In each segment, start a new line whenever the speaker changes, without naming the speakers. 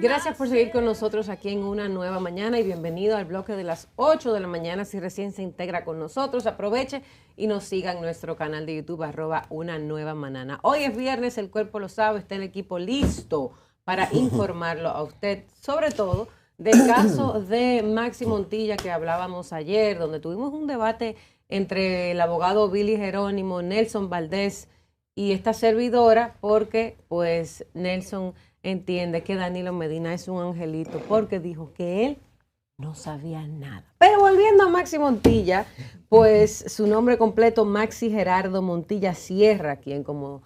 Gracias por seguir con nosotros aquí en Una Nueva Mañana y bienvenido al bloque de las 8 de la mañana. Si recién se integra con nosotros, aproveche y nos siga en nuestro canal de YouTube, @Una Nueva Mañana. Hoy es viernes, el cuerpo lo sabe, está el equipo listo para informarlo a usted, sobre todo del caso de Maxi Montilla que hablábamos ayer, donde tuvimos un debate entre el abogado Billy Jerónimo, Nelson Valdés y esta servidora, porque pues Nelson entiende que Danilo Medina es un angelito porque dijo que él no sabía nada. Pero volviendo a Maxi Montilla, pues su nombre completo, Maxi Gerardo Montilla Sierra, quien como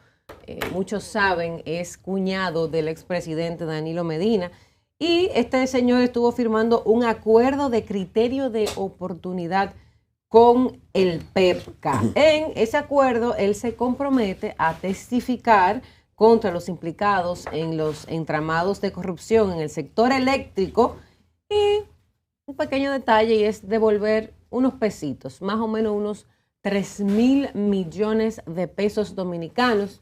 muchos saben es cuñado del expresidente Danilo Medina, y este señor estuvo firmando un acuerdo de criterio de oportunidad con el PEPCA. En ese acuerdo él se compromete a testificar contra los implicados en los entramados de corrupción en el sector eléctrico, y un pequeño detalle y es devolver unos pesitos, más o menos unos 3,000 millones de pesos dominicanos.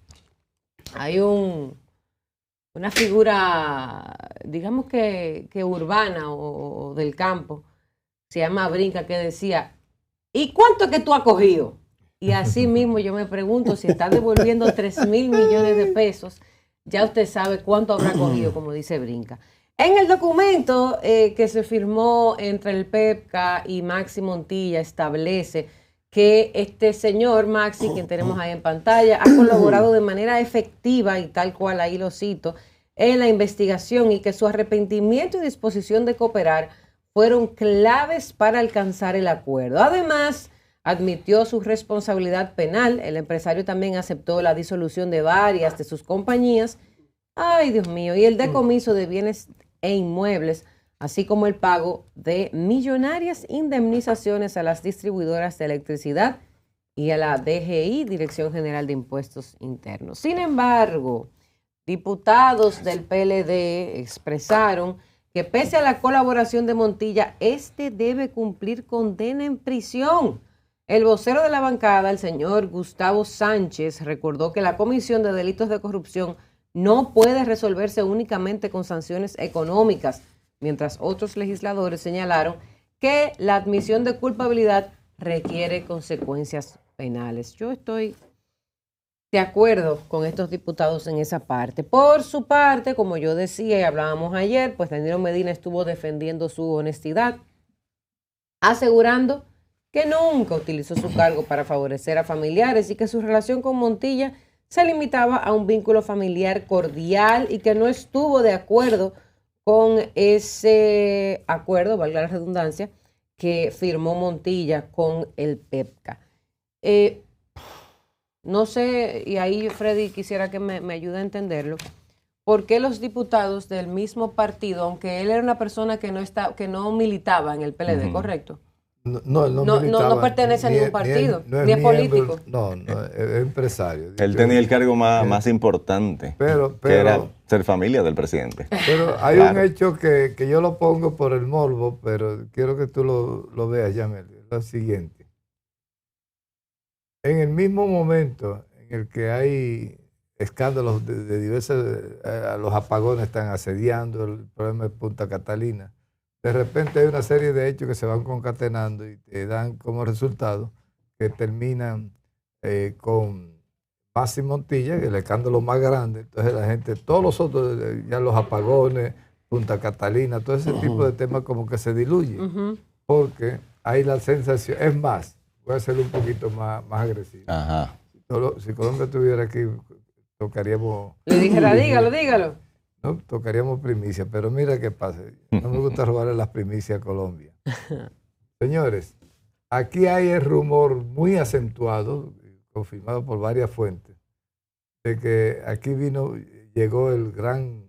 Hay una figura, digamos que urbana o del campo, se llama Brinca, que decía, ¿y cuánto es que tú has cogido? Y así mismo yo me pregunto, si está devolviendo 3,000 millones de pesos, ya usted sabe cuánto habrá cogido, como dice Brinca. En el documento que se firmó entre el PEPCA y Maxi Montilla establece que este señor Maxi, quien tenemos ahí en pantalla, ha colaborado de manera efectiva, y tal cual ahí lo cito, en la investigación, y que su arrepentimiento y disposición de cooperar fueron claves para alcanzar el acuerdo. Además, admitió su responsabilidad penal. El empresario también aceptó la disolución de varias de sus compañías. Ay, Dios mío. Y el decomiso de bienes e inmuebles, así como el pago de millonarias indemnizaciones a las distribuidoras de electricidad y a la DGI, Dirección General de Impuestos Internos. Sin embargo, diputados del PLD expresaron que pese a la colaboración de Montilla, este debe cumplir condena en prisión. El vocero de la bancada, el señor Gustavo Sánchez, recordó que la comisión de delitos de corrupción no puede resolverse únicamente con sanciones económicas, mientras otros legisladores señalaron que la admisión de culpabilidad requiere consecuencias penales. Yo estoy de acuerdo con estos diputados en esa parte. Por su parte, como yo decía y hablábamos ayer, pues Danilo Medina estuvo defendiendo su honestidad, asegurando que nunca utilizó su cargo para favorecer a familiares y que su relación con Montilla se limitaba a un vínculo familiar cordial y que no estuvo de acuerdo con ese acuerdo, valga la redundancia, que firmó Montilla con el PEPCA. No sé, y ahí Freddy quisiera que me ayude a entenderlo, por qué los diputados del mismo partido, aunque él era una persona que no militaba en el PLD, ¿correcto? No pertenece a ningún partido, ni es político.
No, es empresario.
Él tenía el cargo más importante, que era ser familia del presidente.
Pero hay un hecho que yo lo pongo por el morbo, pero quiero que tú lo veas, Yamel. Lo siguiente. En el mismo momento en el que hay escándalos de diversos, los apagones están asediando, el problema de Punta Catalina, de repente hay una serie de hechos que se van concatenando y te dan como resultado que terminan con Maxi Montilla, que es el escándalo más grande. Entonces la gente, todos los otros, ya los apagones, Punta Catalina, todo ese tipo de temas como que se diluye, porque hay la sensación, es más, voy a hacerlo un poquito más agresivo.
Ajá.
Si Colombia estuviera aquí, tocaríamos...
Le dijera, dígalo.
No, tocaríamos primicia, pero mira qué pasa. No me gusta robarle las primicias a Colombia. Señores, aquí hay el rumor muy acentuado, confirmado por varias fuentes, de que aquí llegó el gran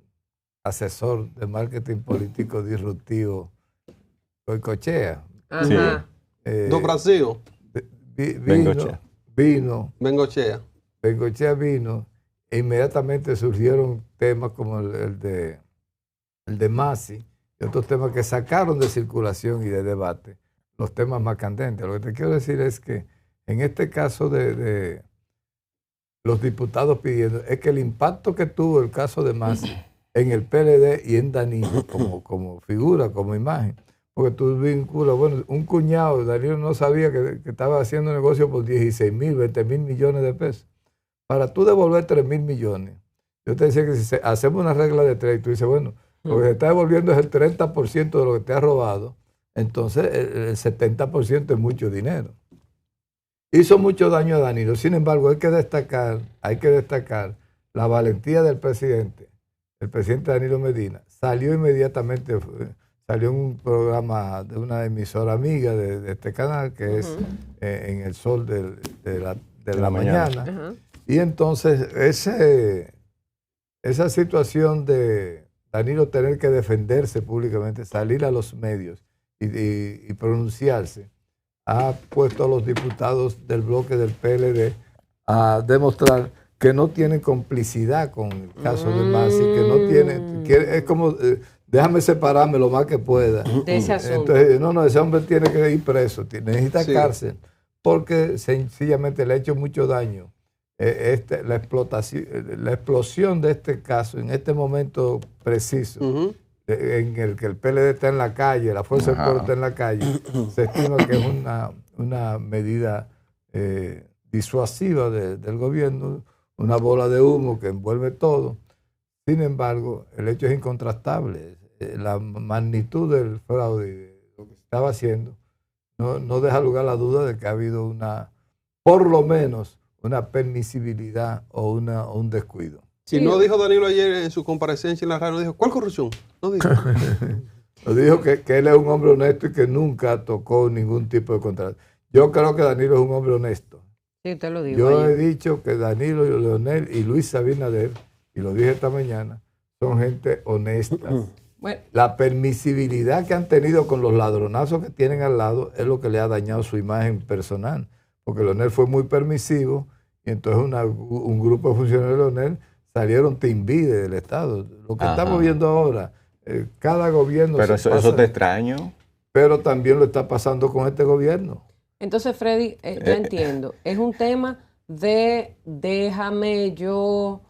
asesor de marketing político disruptivo, Goicoechea.
Sí.
Don Francisco.
Bengochea vino e inmediatamente surgieron temas como el de Maxi y otros temas que sacaron de circulación y de debate los temas más candentes. Lo que te quiero decir es que en este caso de los diputados pidiendo, es que el impacto que tuvo el caso de Maxi en el PLD y en Danilo como figura, como imagen. Porque tú vinculas, bueno, un cuñado, Danilo no sabía que estaba haciendo negocio por 16.000, 20.000 millones de pesos. Para tú devolver 3.000 millones, yo te decía que si hacemos una regla de 3, tú dices, bueno, lo que se está devolviendo es el 30% de lo que te ha robado, entonces el 70% es mucho dinero. Hizo mucho daño a Danilo. Sin embargo, hay que destacar la valentía del presidente. El presidente Danilo Medina salió inmediatamente, salió en un programa de una emisora amiga de este canal, que es En el Sol de la mañana. Y entonces esa situación de Danilo tener que defenderse públicamente, salir a los medios y pronunciarse, ha puesto a los diputados del bloque del PLD a demostrar que no tienen complicidad con el caso de Masi, que no tienen, es como, déjame separarme lo más que pueda.
De ese asunto.
Entonces, ese hombre tiene que ir preso, necesita cárcel, porque sencillamente le ha hecho mucho daño la explosión de este caso en este momento preciso. En el que el PLD está en la calle, la Fuerza del Pueblo está en la calle, se estima que es una medida disuasiva del gobierno, una bola de humo que envuelve todo. Sin embargo, el hecho es incontrastable. La magnitud del fraude y de lo que se estaba haciendo no deja lugar a la duda de que ha habido por lo menos, una permisibilidad o un descuido.
Si no dijo Danilo ayer en su comparecencia en la radio, no dijo, ¿cuál corrupción? No dijo.
Lo dijo que él es un hombre honesto y que nunca tocó ningún tipo de contrato. Yo creo que Danilo es un hombre honesto.
Sí, te lo digo.
Yo he dicho que Danilo, Leonel y Luis Abinader, y lo dije esta mañana, son gente honesta. Bueno. La permisibilidad que han tenido con los ladronazos que tienen al lado es lo que le ha dañado su imagen personal. Porque Leonel fue muy permisivo y entonces un grupo de funcionarios de Leonel salieron timbide del Estado. Lo que estamos viendo ahora, cada gobierno...
Pero eso te extraño.
Pero también lo está pasando con este gobierno.
Entonces, Freddy, yo entiendo. Es un tema de déjame yo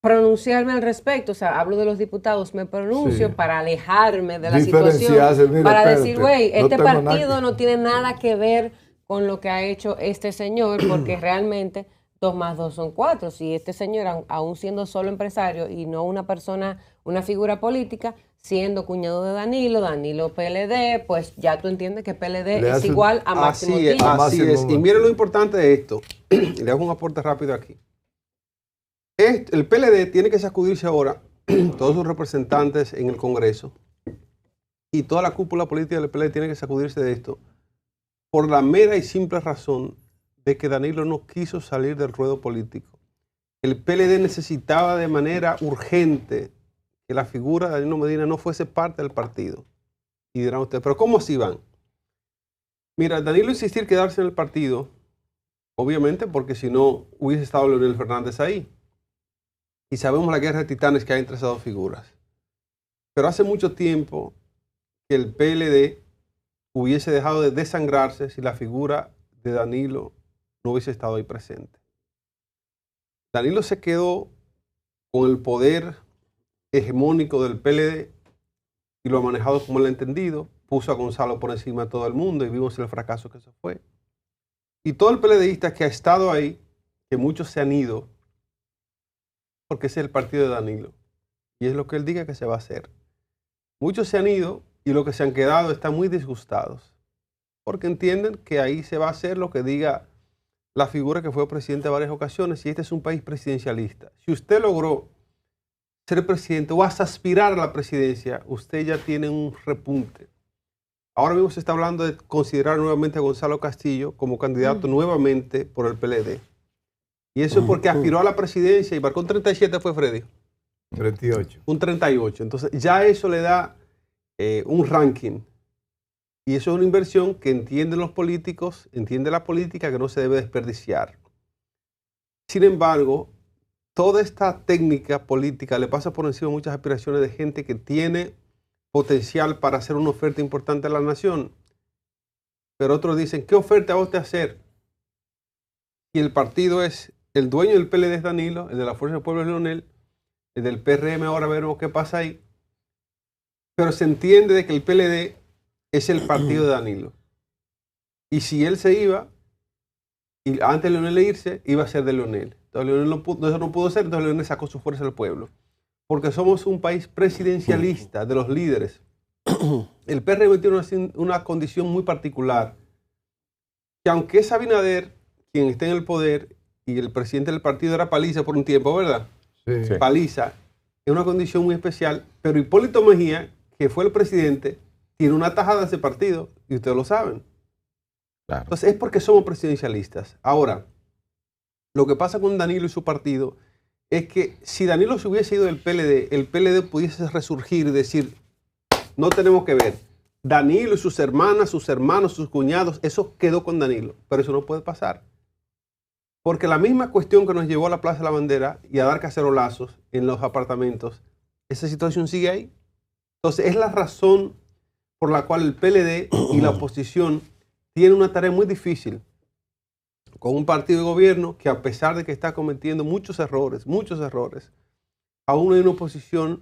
pronunciarme al respecto. O sea, hablo de los diputados, me pronuncio para alejarme de la situación. Para decir, güey, este partido no tiene nada que ver con lo que ha hecho este señor, porque realmente 2 más 2 son 4. Si este señor, aún siendo solo empresario y no una persona, una figura política, siendo cuñado de Danilo PLD, pues ya tú entiendes que PLD es igual a Máximo Tilly.
Así es. Y miren lo importante de esto. Le hago un aporte rápido aquí. El PLD tiene que sacudirse ahora, todos sus representantes en el Congreso y toda la cúpula política del PLD tiene que sacudirse de esto por la mera y simple razón de que Danilo no quiso salir del ruedo político. El PLD necesitaba de manera urgente que la figura de Danilo Medina no fuese parte del partido. Y dirán ustedes, ¿pero cómo así van? Mira, Danilo insistir quedarse en el partido, obviamente porque si no hubiese estado Leonel Fernández ahí. Y sabemos la guerra de titanes que hay entre esas dos figuras. Pero hace mucho tiempo que el PLD hubiese dejado de desangrarse si la figura de Danilo no hubiese estado ahí presente. Danilo se quedó con el poder hegemónico del PLD y lo ha manejado como él ha entendido. Puso a Gonzalo por encima de todo el mundo y vimos el fracaso que eso fue. Y todo el PLDista que ha estado ahí, que muchos se han ido, porque ese es el partido de Danilo. Y es lo que él diga que se va a hacer. Muchos se han ido y los que se han quedado están muy disgustados. Porque entienden que ahí se va a hacer lo que diga la figura que fue presidente en varias ocasiones. Y este es un país presidencialista. Si usted logró ser presidente o hasta aspirar a la presidencia, usted ya tiene un repunte. Ahora mismo se está hablando de considerar nuevamente a Gonzalo Castillo como candidato nuevamente por el PLD. Y eso es porque aspiró a la presidencia y marcó un 37, ¿fue Freddy?
38.
Un 38. Entonces ya eso le da un ranking. Y eso es una inversión que entienden los políticos, entiende la política, que no se debe desperdiciar. Sin embargo, toda esta técnica política le pasa por encima muchas aspiraciones de gente que tiene potencial para hacer una oferta importante a la nación. Pero otros dicen, ¿qué oferta va usted a hacer? Y el partido es, el dueño del PLD es Danilo, el de la Fuerza del Pueblo es Leonel, del PRM, ahora veremos qué pasa ahí. Pero se entiende de que el PLD es el partido de Danilo. Y si él se iba, y antes de Leonel irse, iba a ser de Leonel. Entonces Leonel eso no pudo ser, entonces Leonel sacó su fuerza del pueblo. Porque somos un país presidencialista de los líderes. El PRM tiene una condición muy particular, que aunque es Abinader quien está en el poder y el presidente del partido era Paliza por un tiempo, ¿verdad?
Sí.
Paliza es una condición muy especial, pero Hipólito Mejía, que fue el presidente, tiene una tajada de ese partido, y ustedes lo saben.
Claro.
Entonces es porque somos presidencialistas. Ahora, lo que pasa con Danilo y su partido es que si Danilo se hubiese ido del PLD, el PLD pudiese resurgir y decir, no tenemos que ver. Danilo y sus hermanas, sus hermanos, sus cuñados, eso quedó con Danilo. Pero eso no puede pasar. Porque la misma cuestión que nos llevó a la Plaza de la Bandera y a dar cacerolazos en los apartamentos, esa situación sigue ahí. Entonces es la razón por la cual el PLD y la oposición tienen una tarea muy difícil con un partido de gobierno que, a pesar de que está cometiendo muchos errores, aún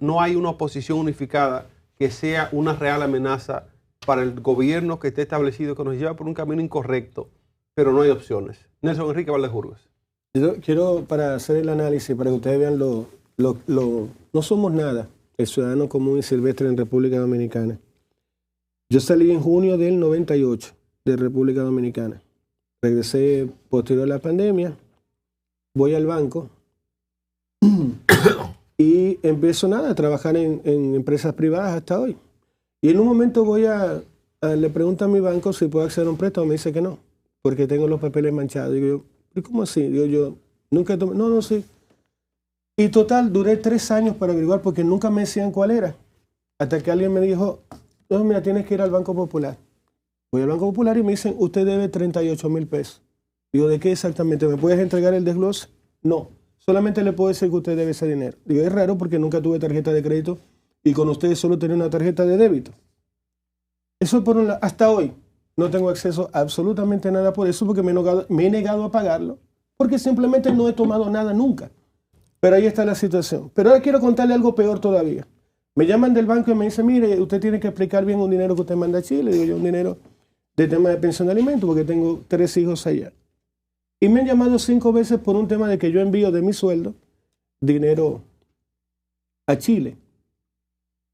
no hay una oposición unificada que sea una real amenaza para el gobierno que esté establecido, que nos lleva por un camino incorrecto, pero no hay opciones. Nelson Enrique Valdez-Burgos.
Yo quiero, para hacer el análisis, para que ustedes vean no somos nada, el ciudadano común y silvestre en República Dominicana. Yo salí en junio del 98 de República Dominicana. Regresé posterior a la pandemia, voy al banco y empiezo a trabajar en empresas privadas hasta hoy. Y en un momento le pregunto a mi banco si puedo acceder a un préstamo, me dice que no, porque tengo los papeles manchados. Digo yo, ¿y cómo así? Digo yo, nunca tomé, no, sí. Y total, duré 3 años para averiguar porque nunca me decían cuál era. Hasta que alguien me dijo, no, mira, tienes que ir al Banco Popular. Voy al Banco Popular y me dicen, usted debe 38,000 pesos. Digo, ¿de qué exactamente? ¿Me puedes entregar el desglose? No, solamente le puedo decir que usted debe ese dinero. Digo, es raro porque nunca tuve tarjeta de crédito y con ustedes solo tenía una tarjeta de débito. Eso por un lado. Hasta hoy no tengo acceso a absolutamente nada por eso porque me he negado a pagarlo porque simplemente no he tomado nada nunca. Pero ahí está la situación. Pero ahora quiero contarle algo peor todavía. Me llaman del banco y me dicen, mire, usted tiene que explicar bien un dinero que usted manda a Chile. Digo yo, un dinero de tema de pensión de alimentos porque tengo 3 hijos allá. Y me han llamado 5 veces por un tema de que yo envío de mi sueldo dinero a Chile.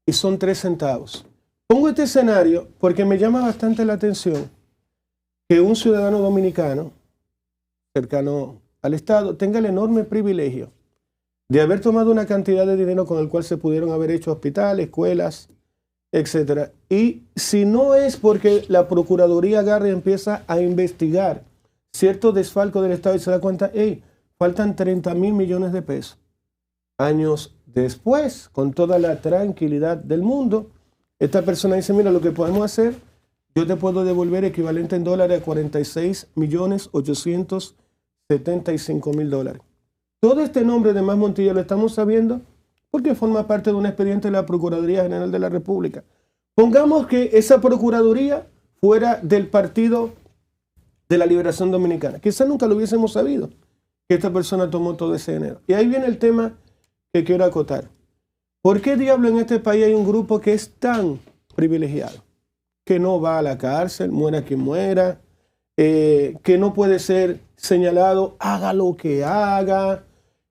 Y son 3 centavos. Pongo este escenario porque me llama bastante la atención que un ciudadano dominicano cercano al Estado tenga el enorme privilegio de haber tomado una cantidad de dinero con el cual se pudieron haber hecho hospitales, escuelas, etc. Y si no es porque la Procuraduría agarra y empieza a investigar cierto desfalco del Estado y se da cuenta, hey, faltan 30,000 millones de pesos. Años después, con toda la tranquilidad del mundo, esta persona dice, mira, lo que podemos hacer, yo te puedo devolver equivalente en dólares a 46,875,000 dólares. Todo este nombre de Mas Montilla lo estamos sabiendo porque forma parte de un expediente de la Procuraduría General de la República. Pongamos que esa Procuraduría fuera del Partido de la Liberación Dominicana. Quizás nunca lo hubiésemos sabido, que esta persona tomó todo ese dinero. Y ahí viene el tema que quiero acotar. ¿Por qué diablo en este país hay un grupo que es tan privilegiado? Que no va a la cárcel, muera quien muera, que no puede ser señalado, haga lo que haga,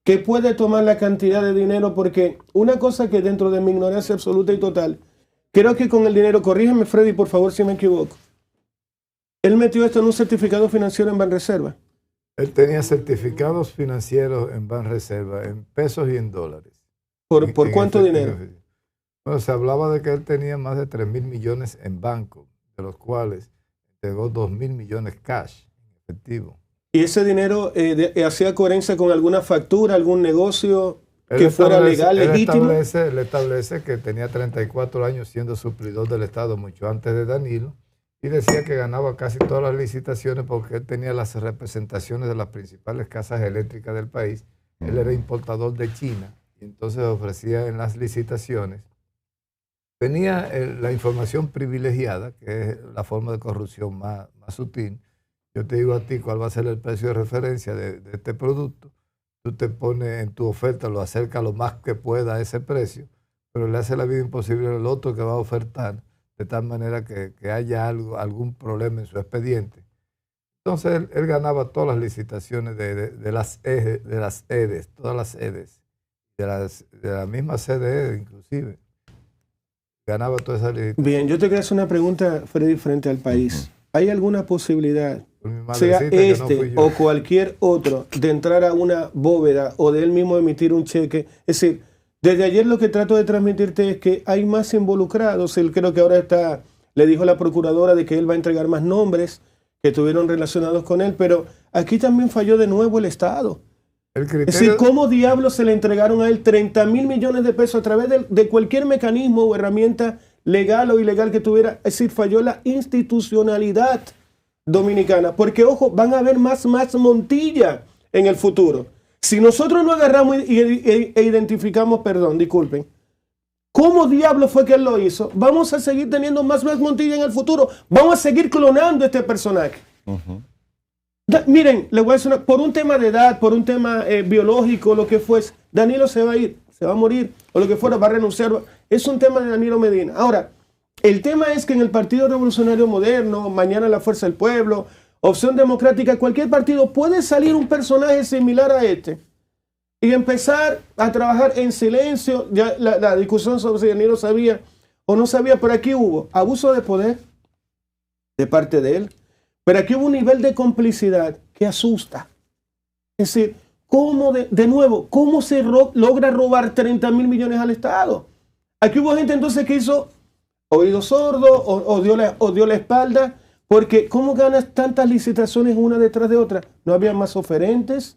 que puede tomar la cantidad de dinero, porque una cosa que dentro de mi ignorancia absoluta y total, creo que con el dinero, corrígeme Freddy por favor si me equivoco, él metió esto en un certificado financiero en Banreserva.
Él tenía certificados financieros en Banreserva, en pesos y en dólares.
¿Por cuánto dinero?
Bueno, se hablaba de que él tenía más de 3,000 millones en banco, de los cuales entregó 2,000 millones cash, en efectivo.
¿Y ese dinero hacía coherencia con alguna factura, algún negocio que fuera legal, legítimo?
Él establece que tenía 34 años siendo suplidor del Estado mucho antes de Danilo y decía que ganaba casi todas las licitaciones porque él tenía las representaciones de las principales casas eléctricas del país. Él era importador de China y entonces ofrecía en las licitaciones. Tenía la información privilegiada, que es la forma de corrupción más sutil. Yo te digo a ti cuál va a ser el precio de referencia de este producto. tú te pones en tu oferta, lo acercas lo más que pueda a ese precio, pero le hace la vida imposible al otro que va a ofertar, de tal manera que haya algún problema en su expediente. Entonces él ganaba todas las licitaciones de las EDES, todas las EDES, de la misma CDE inclusive. Ganaba todas esas licitaciones.
Bien, yo te quería hacer una pregunta, Freddy, frente al país. ¿Hay alguna posibilidad, sea este o cualquier otro, de entrar a una bóveda o de él mismo emitir un cheque? Es decir, desde ayer lo que trato de transmitirte es que hay más involucrados. Él creo que ahora le dijo a la procuradora de que él va a entregar más nombres que estuvieron relacionados con él, pero aquí también falló de nuevo el Estado. Es decir, ¿cómo diablos se le entregaron a él 30.000 millones de pesos a través de cualquier mecanismo o herramienta legal o ilegal que tuviera? Es decir, falló la institucionalidad dominicana, porque ojo, van a haber más Montilla en el futuro. Si nosotros no agarramos e identificamos, disculpen, ¿cómo diablos fue que él lo hizo? Vamos a seguir teniendo más Montilla en el futuro. Vamos a seguir clonando este personaje. Miren, le voy a decir por un tema de edad, por un tema biológico, lo que fuese, Danilo se va a ir, se va a morir, o lo que fuera, va a renunciar. Es un tema de Danilo Medina. Ahora, el tema es que en el Partido Revolucionario Moderno, mañana la Fuerza del Pueblo, Opción Democrática, cualquier partido, puede salir un personaje similar a este y empezar a trabajar en silencio. Ya la discusión sobre si Danilo sabía o no sabía, pero aquí hubo abuso de poder de parte de él, pero aquí hubo un nivel de complicidad que asusta. Es decir, ¿cómo cómo se logra robar 30.000 millones al Estado? Aquí hubo gente entonces que hizo oído sordo o dio la espalda, porque ¿cómo ganas tantas licitaciones una detrás de otra? No había más oferentes.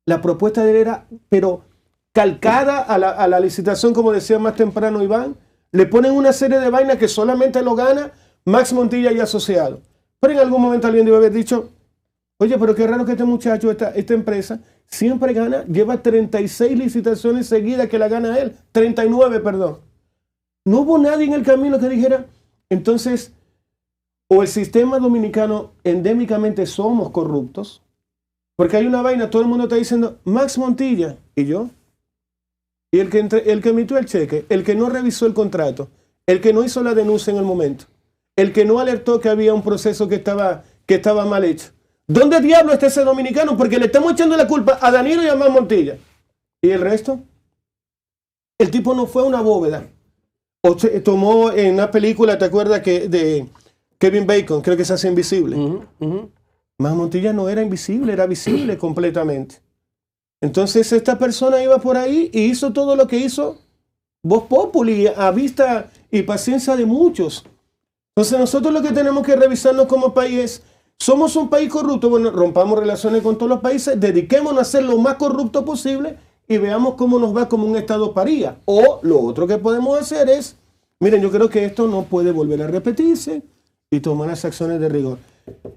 La propuesta de él era, pero calcada a la licitación, como decía más temprano Iván. Le ponen una serie de vainas que solamente lo gana Max Montilla y asociado. Pero en algún momento alguien debe haber dicho, oye, pero qué raro que este muchacho, esta empresa, siempre gana, lleva 36 licitaciones seguidas que la gana él, 39, perdón. No hubo nadie en el camino que dijera, entonces, o el sistema dominicano endémicamente somos corruptos, porque hay una vaina, todo el mundo está diciendo, Max Montilla, ¿y yo? Y el que emitió el cheque, el que no revisó el contrato, el que no hizo la denuncia en el momento, el que no alertó que había un proceso que estaba mal hecho. ¿Dónde diablo está ese dominicano? Porque le estamos echando la culpa a Danilo y a Max Montilla. ¿Y el resto? El tipo no fue a una bóveda. O tomó en una película, ¿te acuerdas? De Kevin Bacon, creo que se hace invisible. Max Montilla no era invisible, era visible completamente. Entonces esta persona iba por ahí y hizo todo lo que hizo Voz Populi, a vista y paciencia de muchos. Entonces nosotros lo que tenemos que revisarnos como país es, ¿somos un país corrupto? Bueno, rompamos relaciones con todos los países, dediquémonos a ser lo más corrupto posible y veamos cómo nos va como un estado paría. O lo otro que podemos hacer es, miren, yo creo que esto no puede volver a repetirse y tomar las acciones de rigor.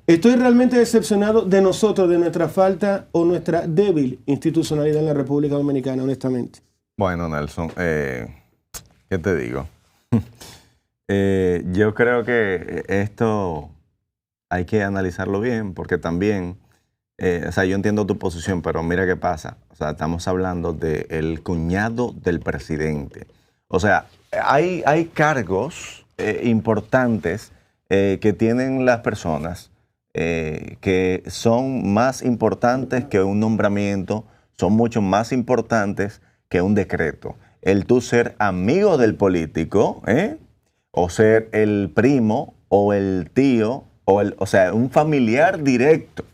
Estoy realmente decepcionado de nosotros, de nuestra falta o nuestra débil institucionalidad en la República Dominicana, honestamente.
Bueno, Nelson, ¿qué te digo? Yo creo que esto hay que analizarlo bien, porque también, o sea, yo entiendo tu posición, pero mira qué pasa. O sea, estamos hablando del cuñado del presidente. O sea, hay cargos importantes que tienen las personas que son más importantes que un nombramiento, son mucho más importantes que un decreto. El tú ser amigo del político, o ser el primo o el tío, o sea, un familiar directo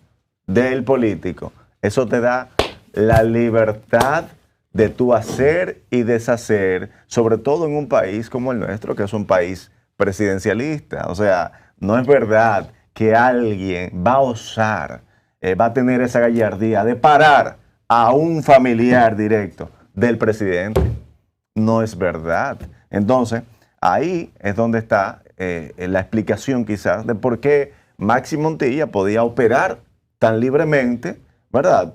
del político, eso te da la libertad de tú hacer y deshacer, sobre todo en un país como el nuestro, que es un país presidencialista. O sea, no es verdad que alguien va a osar, va a tener esa gallardía de parar a un familiar directo del presidente. No es verdad. Entonces, ahí es donde está la explicación quizás de por qué Maxi Montilla podía operar tan libremente, ¿verdad?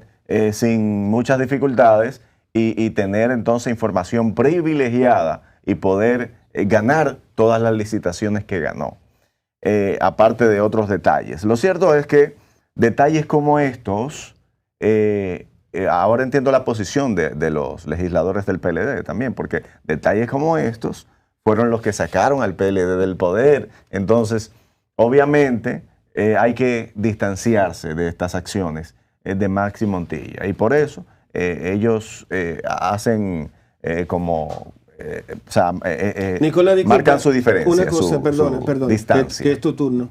Sin muchas dificultades y tener entonces información privilegiada y poder ganar todas las licitaciones que ganó, aparte de otros detalles. Lo cierto es que detalles como estos ahora entiendo la posición de los legisladores del PLD también, porque detalles como estos fueron los que sacaron al PLD del poder. Entonces, obviamente, hay que distanciarse de estas acciones de Maxi Montilla. Y por eso ellos hacen
Nicolás, disculpa,
marcan su diferencia.
Una cosa, perdón,
distancia.
que es tu turno.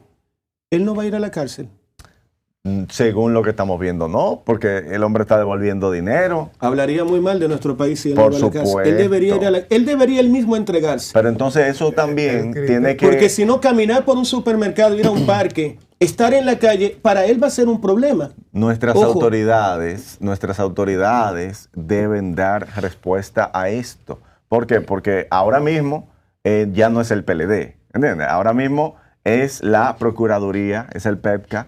Él no va a ir a la cárcel.
Según lo que estamos viendo, no, porque el hombre está devolviendo dinero.
Hablaría muy mal de nuestro país si él
Por
no va a la cárcel.
supuesto.
Él debería él mismo entregarse.
Pero entonces eso también tiene que...
Porque si no, caminar por un supermercado, ir a un parque, estar en la calle, para él va a ser un problema.
Nuestras
Ojo.
autoridades deben dar respuesta a esto. ¿Por qué? Porque ahora mismo ya no es el PLD, ¿entiendes? Ahora mismo es la Procuraduría, es el PEPCA,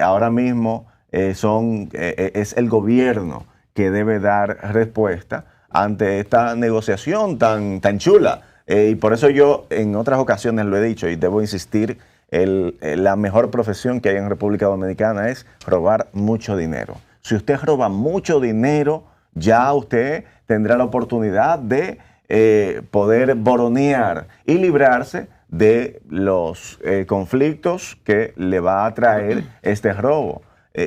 ahora mismo es el gobierno que debe dar respuesta ante esta negociación tan chula. Y por eso yo en otras ocasiones lo he dicho y debo insistir, la mejor profesión que hay en República Dominicana es robar mucho dinero. Si usted roba mucho dinero, ya usted tendrá la oportunidad de poder boronear y librarse de los conflictos que le va a traer este robo.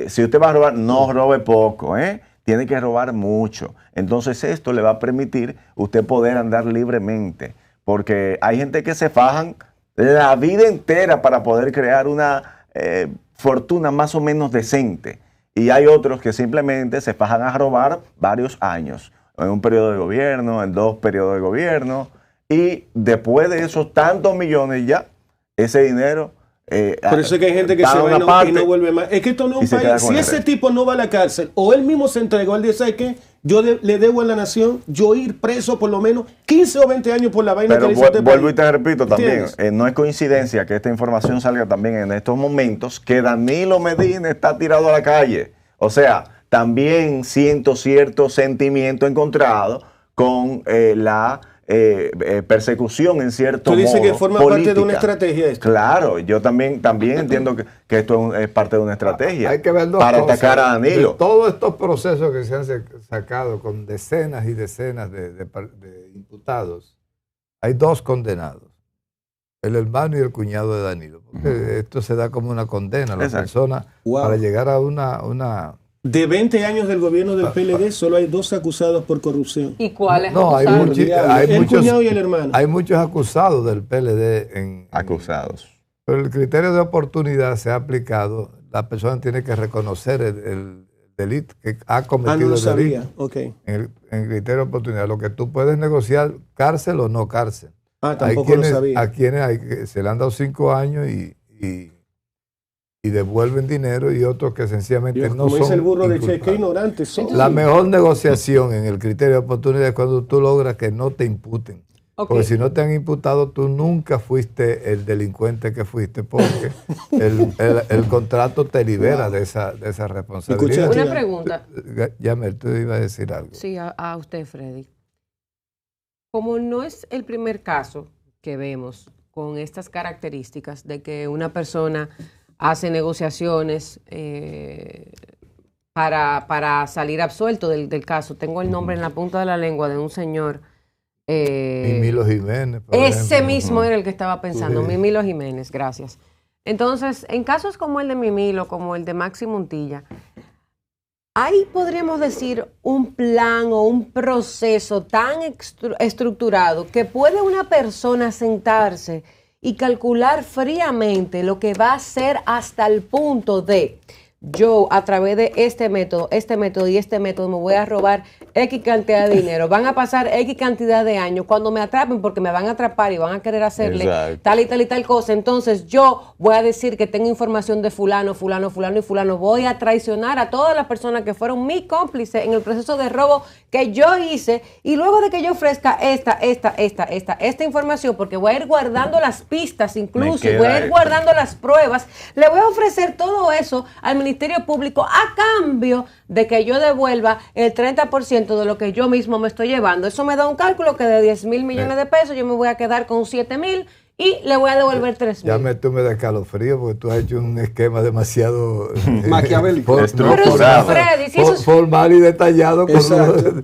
Si usted va a robar, no robe poco, tiene que robar mucho. Entonces esto le va a permitir usted poder andar libremente, porque hay gente que se fajan la vida entera para poder crear una fortuna más o menos decente, y hay otros que simplemente se fajan a robar varios años, en un periodo de gobierno, en 2 periodos de gobierno, y después de esos tantos millones ya, ese dinero...
Por eso es que hay gente que se va y no vuelve más. Es que esto no es un país. Si ese tipo no va a la cárcel, o él mismo se entregó, él dice, ¿sabes qué? Yo le debo a la nación, yo ir preso por lo menos 15 o 20 años por la vaina que le hizo este país.
Vuelvo y te repito también, no es coincidencia que esta información salga también en estos momentos que Danilo Medina está tirado a la calle. O sea, también siento cierto sentimiento encontrado con la persecución en cierto modo.
Tú dices que forma
política.
parte de una estrategia esto.
Claro, yo también entiendo que esto es parte de una estrategia.
Hay que ver dos
para
cosas.
atacar a Danilo.
De todos estos procesos que se han sacado con decenas y decenas de imputados, hay 2 condenados. El hermano y el cuñado de Danilo. Porque esto se da como una condena a la persona para llegar a una...
De 20 años del gobierno del PLD, solo hay 2 acusados por corrupción.
¿Y cuáles?
No, hay
el cuñado y el hermano.
Hay muchos acusados del PLD.
Acusados.
Pero el criterio de oportunidad se ha aplicado. La persona tiene que reconocer el delito que ha cometido.
No
el
sabía.
delito.
Okay.
En criterio de oportunidad. Lo que tú puedes negociar, cárcel o no cárcel.
Tampoco lo sabía.
A quienes se le han dado 5 años y devuelven dinero, y otros que sencillamente no son.
Como dice el burro de Che, qué ignorantes son.
La mejor negociación en el criterio de oportunidad es cuando tú logras que no te imputen. Okay. Porque si no te han imputado, tú nunca fuiste el delincuente que fuiste, porque el contrato te libera de esa responsabilidad.
Una pregunta.
Yamel, tú ibas a decir algo.
Sí, a usted, Freddy. Como no es el primer caso que vemos con estas características de que una persona hace negociaciones para salir absuelto del caso. Tengo el nombre en la punta de la lengua de un señor.
Mimilo Jiménez.
Ese mismo era el que estaba pensando, Mimilo Jiménez, gracias. Entonces, en casos como el de Mimilo, como el de Maxi Montilla, ¿hay, podríamos decir, un plan o un proceso tan estructurado que puede una persona sentarse y calcular fríamente lo que va a hacer hasta el punto de yo a través de este método y este método me voy a robar X cantidad de dinero, van a pasar X cantidad de años, cuando me atrapen, porque me van a atrapar y van a querer hacerle tal y tal y tal cosa, entonces yo voy a decir que tengo información de fulano y fulano, voy a traicionar a todas las personas que fueron mi cómplice en el proceso de robo que yo hice, y luego de que yo ofrezca esta información, porque voy a ir guardando las pistas incluso, voy a ir guardando las pruebas, le voy a ofrecer todo eso al Ministerio Público a cambio de que yo devuelva el 30% de lo que yo mismo me estoy llevando. Eso me da un cálculo que de 10,000 millones de pesos yo me voy a quedar con 7,000 y le voy a devolver 3.000.
Ya tú me da escalofrío porque tú has hecho un esquema demasiado
maquiavélico,
estructurado,
Freddy, si eso,
formal y detallado.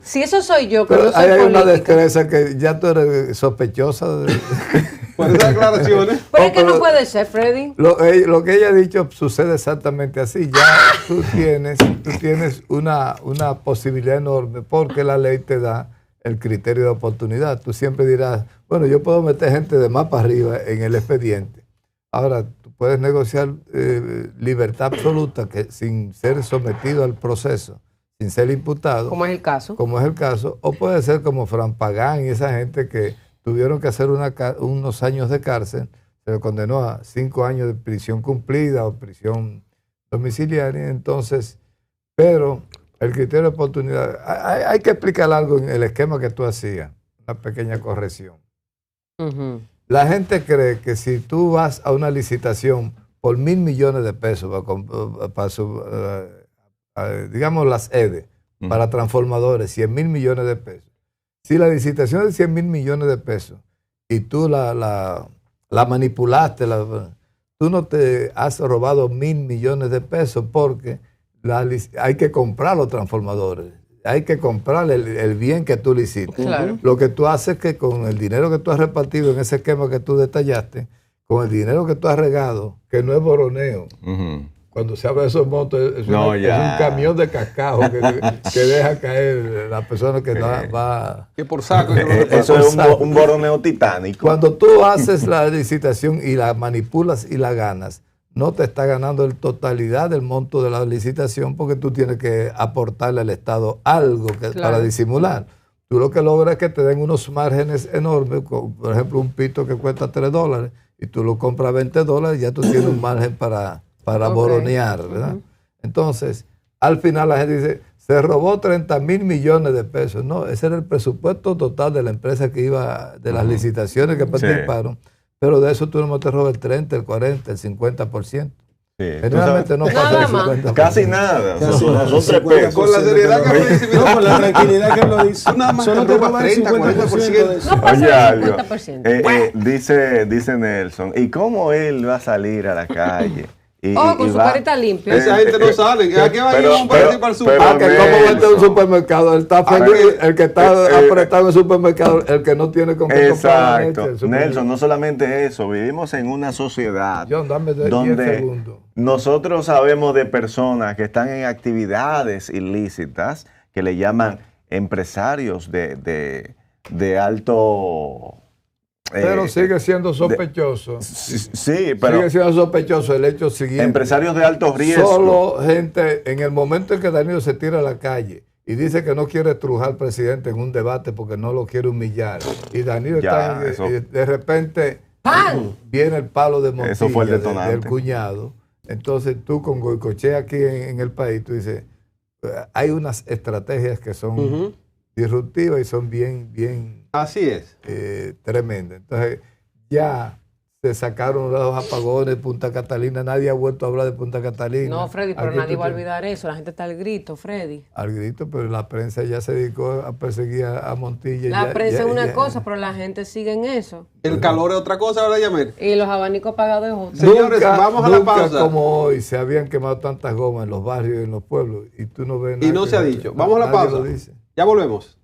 si eso soy yo, que
pero
no soy
hay una
política.
destreza que ya tú eres sospechosa.
por esas declaraciones.
Pero es que no puede ser, Freddy.
Lo que ella ha dicho sucede exactamente así. Ya tú tienes una posibilidad enorme porque la ley te da el criterio de oportunidad. Tú siempre dirás, bueno, yo puedo meter gente de más para arriba en el expediente. Ahora, tú puedes negociar libertad absoluta que sin ser sometido al proceso, sin ser imputado.
Como es el caso.
Como es el caso. O puede ser como Fran Pagán y esa gente que tuvieron que hacer unos años de cárcel, se le condenó a 5 años de prisión cumplida o prisión domiciliaria. Entonces, pero el criterio de oportunidad, hay que explicar algo en el esquema que tú hacías, una pequeña corrección.
Ujú.
La gente cree que si tú vas a una licitación por 1.000 millones de pesos digamos las EDE, para transformadores, 100.000 millones de pesos. Si la licitación es de 100.000 millones de pesos y tú la manipulaste, tú no te has robado 1.000 millones de pesos porque hay que comprar los transformadores, hay que comprar el bien que tú licitas.
Claro.
Lo que tú haces es que con el dinero que tú has repartido en ese esquema que tú detallaste, con el dinero que tú has regado, que no es boroneo, cuando se habla de esos montos, es un camión de cascajo que deja caer la persona que va.
Que por saco.
Eso es un boroneo titánico.
Cuando tú haces la licitación y la manipulas y la ganas, no te está ganando en totalidad del monto de la licitación porque tú tienes que aportarle al Estado algo para disimular. Tú lo que logras es que te den unos márgenes enormes, por ejemplo, un pito que cuesta $3 y tú lo compras a $20, ya tú tienes un margen para boronear, ¿verdad? Entonces, al final la gente dice, se robó 30.000 millones de pesos. No, ese era el presupuesto total de la empresa que iba, de las licitaciones que participaron. Pero de eso tú no te robas el 30, el 40, el 50%. Generalmente no pasa el 50%.
Casi nada. Son 3 pesos.
Con la seriedad que lo dice.
Con la tranquilidad que lo dice.
Nada más
Solo
te
te
roba
roban el
30,
50% de eso.
No pasa
Oye,
el
algo.
50%.
Dice Nelson, ¿y cómo él va a salir a la calle?
Con su carita limpia.
Esa gente no sale. ¿A qué va a ir un participar para el super?
Que como vende un supermercado, él está feliz, el que está apretado en el supermercado, el que no tiene con qué comprar leche,
exacto. Nelson, no solamente eso, vivimos en una sociedad
John, dame 10
donde
segundos.
nosotros sabemos de personas que están en actividades ilícitas que le llaman empresarios de alto...
Pero sigue siendo sospechoso.
Sí, pero
Sigue siendo sospechoso el hecho siguiente.
empresarios de alto riesgo.
Solo gente, en el momento en que Danilo se tira a la calle y dice que no quiere estrujar al presidente en un debate porque no lo quiere humillar, y Danilo
Ya,
está,
eso.
de repente
¡Pam!
viene el palo de Montilla,
Eso fue el detonante.
del cuñado. Entonces tú con Goicoechea aquí en el país, tú dices, hay unas estrategias que son disruptivas y son bien
Así es.
tremendas. Entonces ya se sacaron los apagones de Punta Catalina, nadie ha vuelto a hablar de Punta Catalina.
No, Freddy, pero
Aquí
nadie
tú
va a
tienes-
olvidar eso. La gente está al grito, Freddy.
Al grito, pero la prensa ya se dedicó a perseguir a Montilla.
La
ya-
prensa
ya-
es una
ya-
cosa, pero la gente sigue en eso.
El calor es otra cosa, ¿verdad, Yamel?
Y los abanicos apagados es otra.
Señores, vamos a la
nunca
pausa.
como hoy se habían quemado tantas gomas en los barrios y en los pueblos y tú no ves
Y
nada
no
que-
se ha dicho. Vamos a la
nadie
pausa.
lo dice.
Ya volvemos.